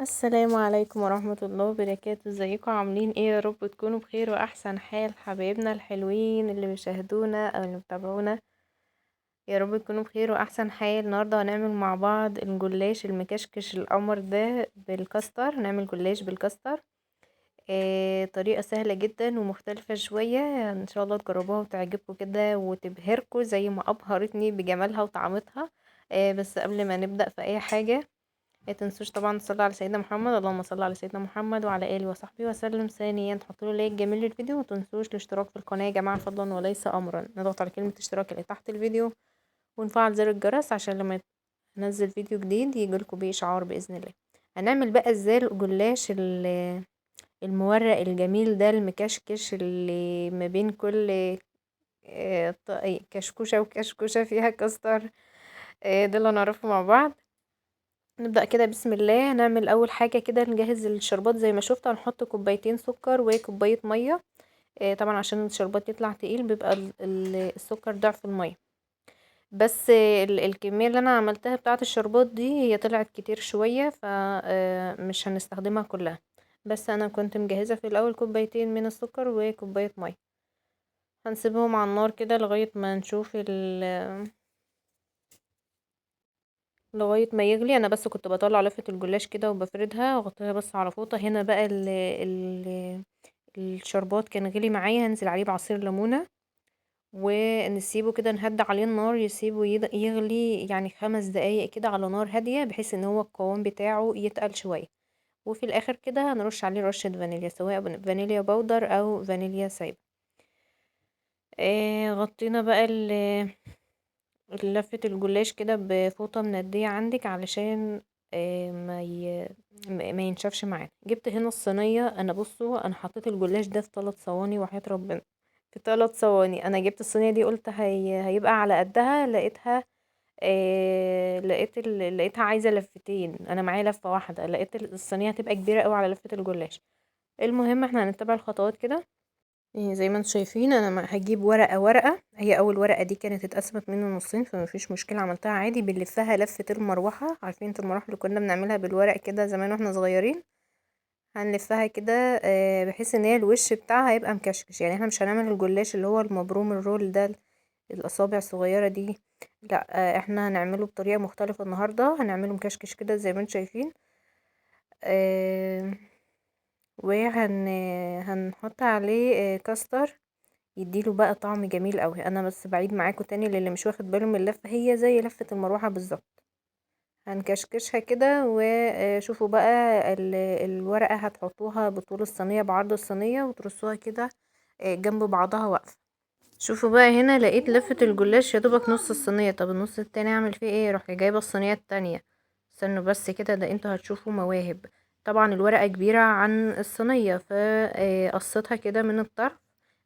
السلام عليكم ورحمة الله وبركاته. ازيكم عاملين ايه؟ يا رب تكونوا بخير واحسن حال حبايبنا الحلوين اللي بيشاهدونا او اللي بيتابعونا. يا رب تكونوا بخير واحسن حال. النهارده هنعمل مع بعض الجلاش المكشكش القمر ده بالكاستر. هنعمل جلاش بالكاستر. طريقة سهلة جدا ومختلفة شوية، ان شاء الله تجربوها وتعجبكم كده وتبهركم زي ما ابهرتني بجمالها وطعمتها. بس قبل ما نبدأ في اي حاجة، ما تنسوش طبعا تصلوا على سيدنا محمد، اللهم صل على سيدنا محمد وعلى اله وصحبه وسلم. ثانيا تحطوا له لايك جميل للفيديو، وما تنسوش الاشتراك في القناه يا جماعه فضلا وليس امرا. نضغط على كلمه اشتراك اللي تحت الفيديو ونفعل زر الجرس عشان لما ننزل فيديو جديد يجيلكوا بيه اشعار باذن الله. هنعمل بقى ازاي الجلاش المورق الجميل ده المكشكش اللي ما بين كل كشكوشه وكشكوشه فيها كاستر. ده اللي هنعرفه مع بعض. نبدأ كده بسم الله. هنعمل اول حاجة كده نجهز الشربات زي ما شفت. هنحط كوبايتين سكر وكوباية مية. طبعا عشان الشربات يطلع تقيل بيبقى السكر ضعف المية. بس الكمية اللي انا عملتها بتاعة الشربات دي هي طلعت كتير شوية، فمش هنستخدمها كلها. بس انا كنت مجهزة في الاول كوبايتين من السكر وكوباية مية. هنسيبهم على النار كده لغاية ما نشوف لغاية ما يغلي. انا بس كنت بطلع لفة الجلاش كده وبفردها واغطيها بس على فوطة. هنا بقى الشربات كان غلي معايا، هنزل عليه بعصير ليمونة ونسيبه كده، نهدى عليه النار، يسيبه يغلي يعني 5 دقايق كده على نار هادية، بحيث ان هو القوام بتاعه يتقل شوية. وفي الاخر كده هنرش عليه رشة فانيليا، سواء فانيليا باودر او فانيليا سايبة. غطينا بقى لفة الجلاش كده بفوطة مندية عندك علشان آه، ما ي... ما ينشفش معانا. جبت هنا الصينية. انا بصوا انا حطيت الجلاش ده في 3 صواني وحياة ربنا، في 3 صواني. انا جبت الصينية دي قلت هيبقى على قدها، لقيتها لقيتها عايزة لفتين. انا معايا لفة واحدة، لقيت الصينية هتبقى كبيرة قوي على لفة الجلاش. المهم احنا هنتبع الخطوات كده. زي ما انتم شايفين انا هجيب ورقة ورقة. هي اول ورقة دي كانت اتقسمت منه نصين، فما فيش مشكلة، عملتها عادي. بنلفها لفة المروحة، عارفين انتوا المروحة اللي كنا بنعملها بالورق كده زمان واحنا صغيرين؟ هنلفها كده بحيث ان هي الوش بتاعها هيبقى مكشكش. يعني احنا مش هنعمل الجلاش اللي هو المبروم الرول ده الاصابع الصغيرة دي، لا. احنا هنعمله بطريقة مختلفة النهاردة، هنعمله مكشكش كده زي ما انتم شايفين. آه، هنحط عليه كاستر يديله بقى طعم جميل قوي. انا بس بعيد معاكم تاني للي مش واخد باله من اللفه، هي زي لفه المروحه بالظبط. هنكشكشها كده وشوفوا بقى الورقه هتحطوها بطول الصينيه بعرض الصينيه وترصوها كده جنب بعضها واقفه. شوفوا بقى هنا لقيت لفه الجلاش يا دوبك نص الصينيه. طب النص التاني اعمل فيه ايه؟ رحت جايبه الصينيه التانية. استنوا بس كده، ده انتوا هتشوفوا مواهب. طبعا الورقه كبيره عن الصينيه فقصيتها كده من الطرف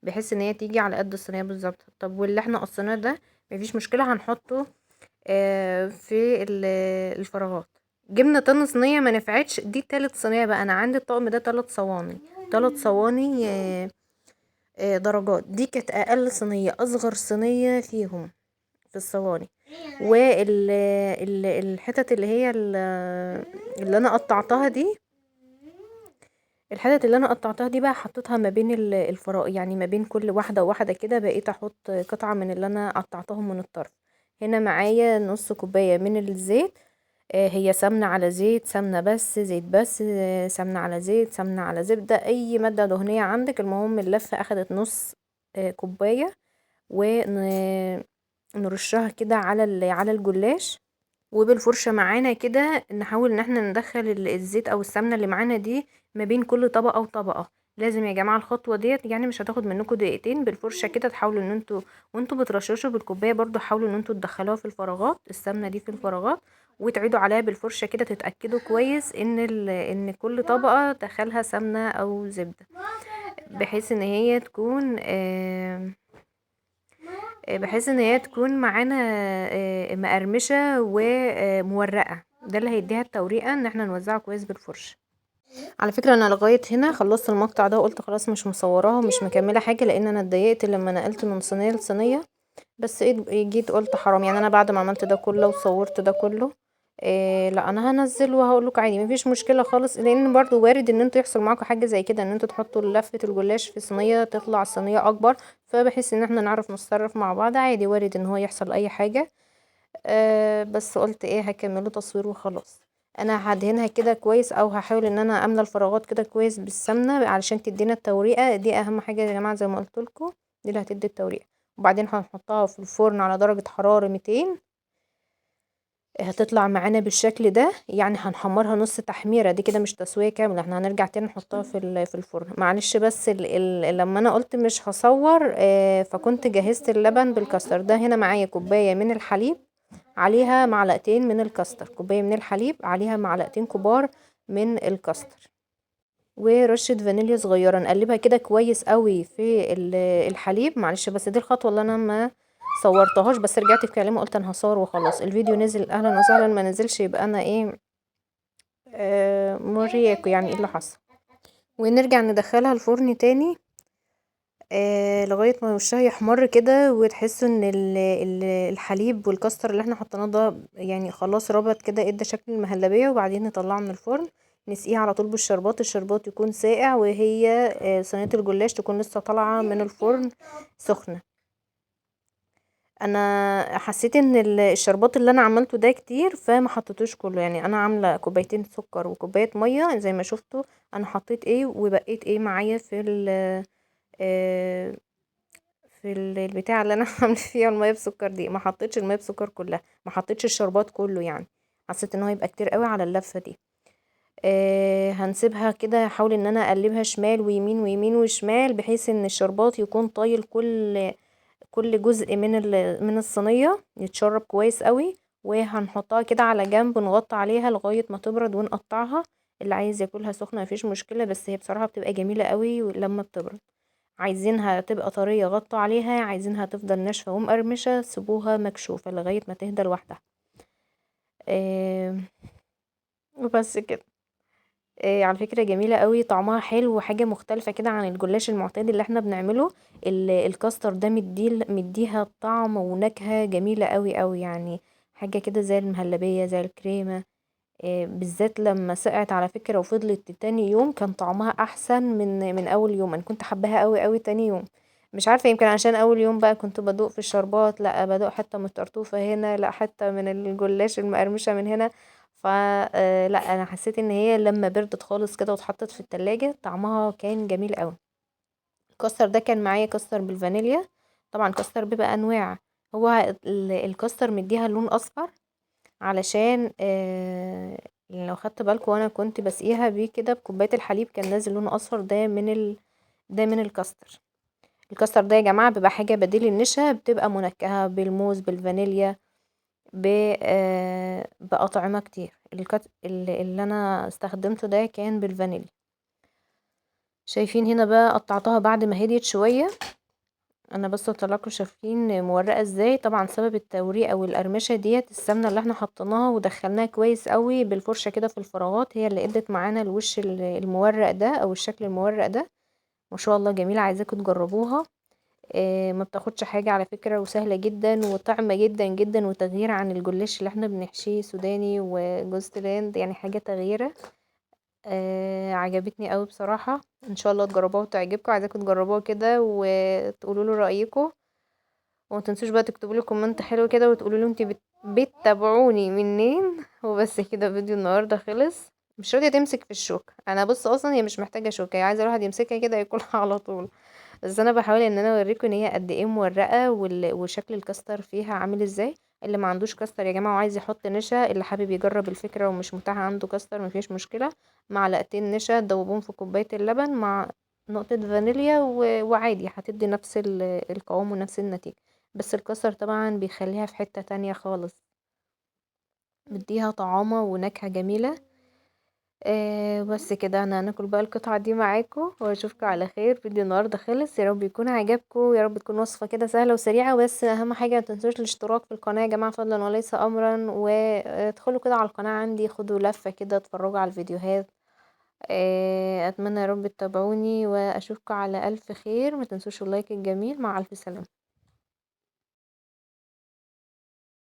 بحيث ان هي تيجي على قد الصينيه بالظبط. طب واللي احنا قصيناه ده مفيش مشكله، هنحطه في الفراغات. جبنا طن صينيه ما نفعتش، دي تالت صينيه بقى. انا عندي الطقم ده 3 صواني، 3 صواني درجات. دي كانت اقل صينيه، اصغر صينيه فيهم في الصواني. والحتت اللي هي اللي انا قطعتها دي، الحتت اللي انا قطعتها دي بقى حطيتها ما بين الفراغ، يعني ما بين كل واحده وواحده كده بقيت احط قطعه من اللي انا قطعتهم من الطرف. هنا معايا نص كوبايه من الزيت. هي سمنه على زيت، سمنه بس، زيت بس، سمنه على زيت، سمنه على زبده، اي ماده دهنيه عندك. المهم اللفه اخدت نص كوبايه. ونرشها كده على الجلاش، وبالفرشة معانا كده نحاول ان احنا ندخل الزيت او السمنة اللي معانا دي ما بين كل طبقة وطبقة. لازم يا جماعة الخطوة ديت يعني مش هتاخد منكم دقيقتين. بالفرشة كده تحاولوا ان انتوا وانتوا بترششوا بالكوباية برضو حاولوا ان انتوا تدخلوها في الفراغات، السمنة دي في الفراغات، وتعيدوا عليها بالفرشة كده تتأكدوا كويس ان كل طبقة دخلها سمنة او زبدة، بحيث ان هي تكون بحيث ان هي تكون معانا مقرمشة ومورقة. ده اللي هيديها التوريقة ان احنا نوزعها كويس بالفرشة. على فكرة انا لغاية هنا خلصت المقطع ده وقلت خلاص مش مصوراها ومش مكملة حاجة، لان انا اتضايقت لما نقلت من صينية لصينية. بس جيت قلت حرام، يعني انا بعد ما عملت ده كله وصورت ده كله لا انا هنزل وهقول لكم عادي مفيش مشكله خالص، لان برضو وارد ان انتوا يحصل معاكم حاجه زي كده، ان انتوا تحطوا لفه الجلاش في صينيه تطلع الصينيه اكبر، فبحيث ان احنا نعرف نتصرف مع بعض عادي، وارد ان هو يحصل اي حاجه. بس قلت ايه هكمله تصوير وخلاص. انا هدهنها كده كويس، او هحاول ان انا املى الفراغات كده كويس بالسمنه علشان تدينا التوريقه دي، اهم حاجه يا جماعه زي ما قلت لكم، دي اللي هتدي التوريقه. وبعدين هنحطها في الفرن على درجه حراره 200، هتطلع معانا بالشكل ده. يعني هنحمرها نص تحميره، دي كده مش تسويه كامله، احنا هنرجع تاني نحطها في الفرن. معلش بس لما انا قلت مش هصور فكنت جهزت اللبن بالكاستر ده. هنا معايا كوبايه من الحليب عليها معلقتين من الكاستر، كوبايه من الحليب عليها معلقتين كبار من الكاستر، ورشه فانيليا صغيره. نقلبها كده كويس قوي في الحليب. معلش بس دي الخطوه اللي انا ما صورتهاش، بس رجعت في كلامي قلت انا هصور وخلاص. الفيديو نزل اهلا وسهلا، ما نزلش يبقى انا ايه مورياكوا يعني ايه اللي حصل. ونرجع ندخلها الفرن تاني لغايه ما وشها يحمر كده، وتحسوا ان الحليب والكاستر اللي احنا حطيناه ده يعني خلاص ربط كده، ادى شكل المهلبيه. وبعدين نطلعه من الفرن، نسقيه على طول بالشربات. الشربات يكون ساقع، وهي صينيه الجلاش تكون لسه طالعه من الفرن سخنه. انا حسيت ان الشربات اللي انا عملته ده كتير، فما حطيتوش كله. يعني انا عامله كوبايتين سكر وكوبايه ميه زي ما شفتوا، انا حطيت ايه وبقيت ايه معايا آه، البتاع اللي انا عامله فيها الميه بسكر دي. ما حطيتش الميه بسكر كلها، ما حطيتش الشربات كله، يعني حسيت ان هو يبقى كتير قوي على اللفه دي. هنسيبها كده، احاول ان انا اقلبها شمال ويمين ويمين وشمال، بحيث ان الشربات يكون طايل كل جزء من الصينيه، يتشرب كويس قوي. وهنحطها كده على جنب، نغطي عليها لغايه ما تبرد ونقطعها. اللي عايز ياكلها سخنه مفيش مشكله، بس هي بصراحه بتبقى جميله قوي لما بتبرد. عايزينها تبقى طريه غطوا عليها، عايزينها تفضل ناشفه ومقرمشه سيبوها مكشوفه لغايه ما تهدى لوحدها. وبس كده. على فكرة جميلة قوي، طعمها حلو وحاجة مختلفة كده عن الجلاش المعتاد اللي احنا بنعمله. الكاستر ده مديها طعم ونكهة جميلة قوي قوي، يعني حاجة كده زي المهلبية زي الكريمة. بالذات لما سقعت على فكرة وفضلت تاني يوم، كان طعمها احسن من اول يوم. انا كنت حباها قوي قوي تاني يوم. مش عارفة، يمكن عشان اول يوم بقى كنت بدوق في الشربات، لا بدوق حتى من الطرطوفة هنا، لا حتى من الجلاش المقرمشة من هنا. ف لا انا حسيت ان هي لما بردت خالص كده واتحطت في التلاجة طعمها كان جميل قوي. الكاستر ده كان معايا كاستر بالفانيليا. طبعا الكاستر بيبقى انواع، هو الكاستر مديها لون اصفر علشان لو خدت بالكم وانا كنت بسقيها بيه كده بكوبايه الحليب، كان نازل لونه اصفر. ده من الكاستر. الكاستر ده يا جماعه بيبقى حاجه بديل النشا، بتبقى منكهه بالموز بالفانيليا بأطعمة كتير. اللي انا استخدمته ده كان بالفانيليا. شايفين هنا بقى قطعتها بعد ما هديت شويه. انا بس طلعكم شايفين مورقه ازاي، طبعا سبب التوريقه والقرمشه ديت السمنه اللي احنا حطيناها ودخلناها كويس قوي بالفرشه كده في الفراغات، هي اللي ادت معانا الوش المورق ده او الشكل المورق ده. ما شاء الله جميله، عايزاكم تجربوها. ما بتاخدش حاجه على فكره، وسهله جدا وطعمه جدا جدا، وتغيير عن الجلاش اللي احنا بنحشيه سوداني وجوز الهند، يعني حاجه تغييره. عجبتني قوي بصراحه. ان شاء الله تجربوها وتعجبكم، عايزاكم تجربوها كده وتقولوا له رايكم. وما تنسوش بقى تكتبوا لي كومنت حلو كده وتقولوا لي انتي بتتابعوني منين. وبس كده، فيديو النهارده خلص. مش راضيه تمسك في الشوكه. انا بص اصلا هي مش محتاجه شوكه، هي عايزه الواحد يمسكها كده ياكلها على طول. بس انا بحاول ان انا اوريكم ان هي قد ايه مورقه، وشكل الكاستر فيها عامل ازاي. اللي ما عندوش كاستر يا جماعه وعايز يحط نشا، اللي حابب يجرب الفكره ومش متاح عنده كاستر مفيش مشكله. معلقتين نشا دوبهم في كوبايه اللبن مع نقطه فانيليا وعادي هتدي نفس القوام ونفس النتيجه. بس الكاستر طبعا بيخليها في حته تانية خالص، مديها طعامه ونكهه جميله. بس كده انا هناكل بقى القطعة دي معاكم واشوفكم على خير. فيديو النهاردة خلص، يا رب يكون عجبكم، يا رب تكون وصفة كده سهلة وسريعة. بس اهم حاجة ما تنسوش الاشتراك في القناة يا جماعة فضلا وليس امرا، وادخلوا كده على القناة عندي، خدوا لفة كده اتفرجوا على الفيديوهات. اتمنى يا رب تتابعوني واشوفكم على الف خير. ما تنسوش اللايك الجميل. مع الف سلامة.